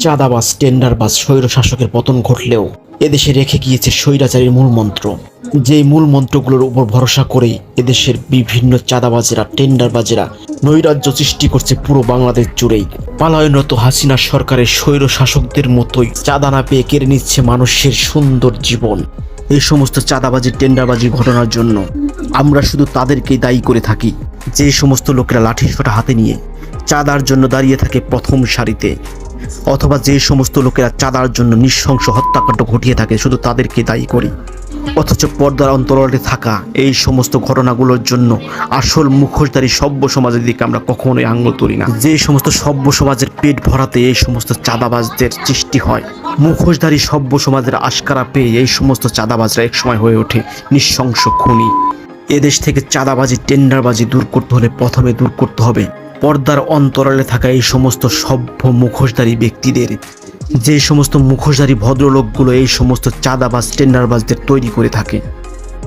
চাঁদাবাজ, টেন্ডারবাজ, স্বৈরশাসকের পতন ঘটলেও এদেশে রেখে গিয়েছে স্বৈরাচারীর মূল মন্ত্র। যেই মূল মন্ত্রগুলোর উপর ভরসা করেই এদেশের বিভিন্ন চাঁদাবাজেরা, টেন্ডারবাজেরা নৈরাজ্য সৃষ্টি করছে পুরো বাংলাদেশ জুড়েই। পালায়নরত হাসিনা সরকারের স্বৈরশাসকদের মতোই চাঁদা না পেয়ে কেড়ে নিচ্ছে মানুষের সুন্দর জীবন। এই সমস্ত চাঁদাবাজি, টেন্ডারবাজির ঘটনার জন্য আমরা শুধু তাদেরকেই দায়ী করে থাকি, যে সমস্ত লোকেরা লাঠিসোঁটা হাতে নিয়ে চাঁদার জন্য দাঁড়িয়ে থাকে প্রথম সারিতে, অথবা যে সমস্ত লোকেরা চাঁদার জন্য নৃশংস হত্যাকাণ্ড ঘটিয়ে থাকে, শুধু তাদেরকে দায়ী করি। অথচ পর্দার অন্তরালে থাকা এই সমস্ত ঘটনাগুলোর জন্য আসল মুখোশধারী সভ্য সমাজের দিকে আমরা কখনোই আঙুল তুলি না। যে সমস্ত সভ্য সমাজের পেট ভরাতে এই সমস্ত চাঁদাবাজদের সৃষ্টি হয়, মুখোশধারী সভ্য সমাজের আশকারা পেয়ে এই সমস্ত চাঁদাবাজরা একসময় হয়ে ওঠে নৃশংস খুনি। এদেশ থেকে চাঁদাবাজি, টেন্ডারবাজি দূর করতে হলে প্রথমে দূর করতে হবে পর্দার অন্তরালে থাকা এই সমস্ত সভ্য মুখোশধারী ব্যক্তিদের। যে সমস্ত মুখোশধারী ভদ্রলোকগুলো এই সমস্ত চাঁদাবাজ, টেন্ডারবাজদের তৈরি করে থাকে।